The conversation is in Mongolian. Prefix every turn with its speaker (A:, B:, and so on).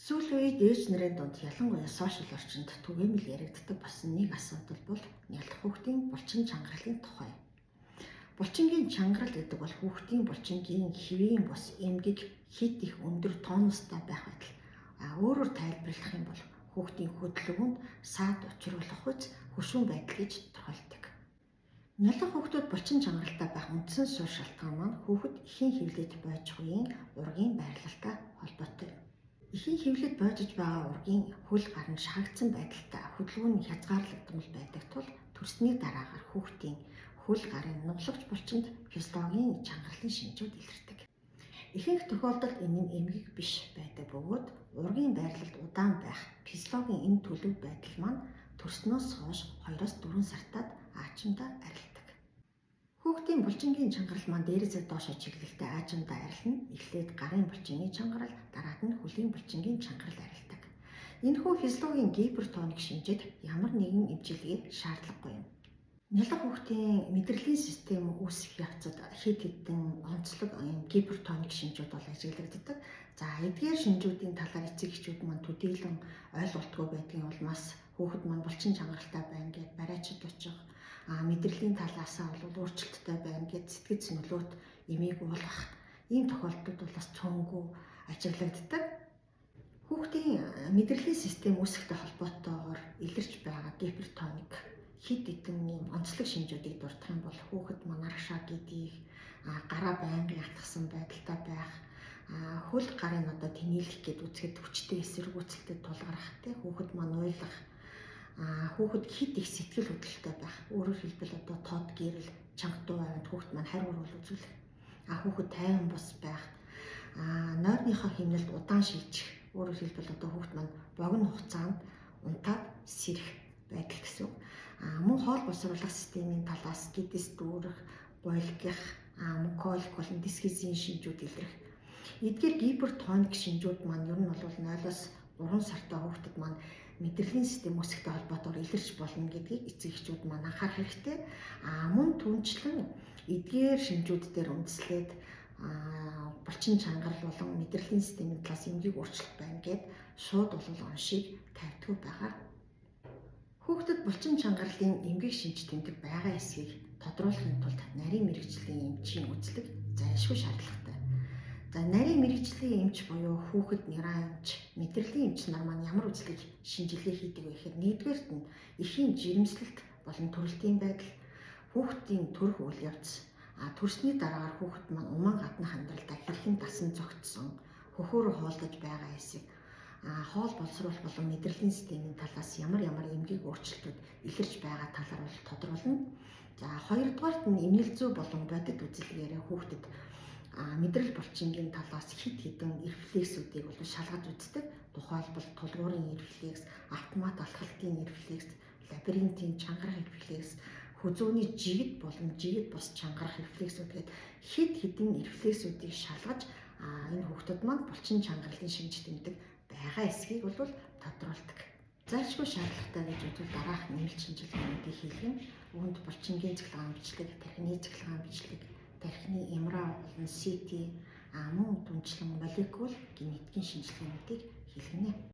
A: Сүүлийн үед ээж нарын дунд ялангуяа сошиал орчинд түгээмэл яригддаг болсон нэг асуудал бол нялх хүүхдийн булчин чангарлалын тухай. Булчингийн чангарал гэдэг бол хүүхдийн булчингийн хэвийн бус эмгэг хит их өндөр тонустай байх байтал. Өөрөөр тайлбарлах юм бол хүүхдийн хөдөлгөөнд саад учруулах үс хөшүүн байдал гэж тохиолдог. Нялх хүүхдүүд булчин чангаралтай байх үндсэн суурь шалтгаан маань хүүхэд эхийн хөвлөж байж буйн ургийн байрлалтай холбоотой. Эхийн хөвлөд боожиж байгаа ургийн хөл гарн шахагдсан байдалтай хөдөлгөөн нь хязгаарлагдмал байдаг тул төрсний дараагаар хүүхдийн хөл гарын нуглагч булчинд физиологийн чангаралын шинжүүд илэрдэг. Ихэнх тохиолдолд энэ нь эмгэг биш байдаг бөгөөд ургийн байрлалд удаан байх физиологийн энэ төлөв байдал маань төрснөөс хойш 2-4 сартад аачимдаа арилдаг. Хүүхдийн булчингийн чангарал маань дээрээсээ доошо чиглэлтэй аачимдаа арилна. Эхлээд гарын булчингийн чангарал, дараад нь хөлийн булчингийн чангарал арилдаг. Энэхүү физиологийн гипертоник шинжид ямар нэгэн эмчилгээ шаардлагагүй юм. Нялх хүүхдийн мэдрэлийн систем үүсэх явцад хэд хэдэн онцлог гипертоник шинжүүд бол ажиглагддаг. Эдгээр шинжүүдийн талаар эцэг эхчүүд маань төдийлөн ойлголтгүй байдгийн улмаас хүүхэд маань булчин чангаралтай байна гэж барайчид очих, мэдрэлийн талаасаа бол өөрчлөлттэй байна гэж сэтгэц нөлөөт эмийг уулгах ийм тохиолдлууд бол бас цөөнгүй ажиглагддаг. Хүүхдийн мэдрэлийн систем үүсэхтэй холбоотойгоор илэрч байгаа гипертоник хэд хэдэн ийм онцлог шинжүүдийг дурдах юм бол хүүхэд маань аргашаа гэдгийг, гараа байнгын атгсан байдалтай байх, хөл гарын тэнээлэх гэд үзэхэд хүчтэй эсэргүүцэлтэд тулгарах, хүүхэд маань уйлах, хүүхэд хэд их сэтгэл хөдлөлтэй байх, өөрөөр хэлбэл тод гэрэл, чанга дуу аваад хүүхэд маань хариу урвал үзүүлэх, хүүхэд тайван бус байх, нойрныхоо хэмнэлд удаан шилжих, өөрөөр хэлбэл хүүхэд маань богино хугацаанд унтаад сэрэх байдал гэсэн үг. Мөн хоол боловсруулах системийн талаас гэдэс дүүрэх, гуйлгах, колик болон дисхизийн шинжүүд илэрх. Эдгээр гипертоник шинжүүд маань ер нь бол 0-3 сартай хүүхдэд маань мэдрэлийн систем үүсэхтэй холбоотойгоор илэрч болно гэдгийг эцэг эхчүүд маань анхаарах хэрэгтэй. Мөн түнчлэн эдгээр шинжүүд дээр үндэслээд булчин чангарал болон мэдрэлийн системийн талаас эмгэг өөрчлөлт байна гэд шууд оншийг тавьдгүй байгаа. Хүүхдэд булчин чангаралын эмгэг шинж тэмдэг байгаа эсэхийг тодруулахын тулд нарийн мэрэгжлийн эмчийн үзлэг зайлшгүй шаардлагатай. Нарийн мэрэгжлийн эмч буюу хүүхэд нейроэмч, мэдрэлийн эмч нар маань ямар үзлэг шинжилгээ хийдэг вэ гэхээр нэгдүгээрт нь эхийн жирэмслэлт болон төрөлтийн байдал, хүүхдийн төрх үйл явц, төрсний дараагаар хүүхэд маань уман гаднах амьдралдаа хэрхэн дасан зогтсон, хөхөөрөө хоолдож байгаа эсэх, хоол боловсруулах болон мэдрэлийн системийн талаас ямар эмгэг өөрчлөлтүүд илэрч байгаа талаар бол тодруулна. Хоёрдугаарт нь эмнэлэг зүй болон бодит үзэлгээрээ хүүхдэд мэдрэл булчингийн талаас хэд хэдэн рефлексүүдийг бол шалгаж үздэг. Тухайлбал тулгуурын рефлекс, автомат алхалтын рефлекс, лабиринтийн чангарах рефлекс, хүзүүний жигд болон жигд бус чангарах рефлексүүд гээд хэд хэдэн рефлексүүдийг шалгаж энэ хүүхдэд маань булчин чангаралын шинж тэмдэг байгаа эсхийг бол тодруулдаг. Зайлшгүй шаардлагатай гэж үзвэл дараах нэмэлт шинжилгээнүүдийг хийлгэн үүнд булчингийн цахилгаан бичлэг, тархины цахилгаан бичлэг, тархины МРА болон CT, мөн түнчлэн молекул генетикийн шинжилгээнүүдийг хийлгэнэ.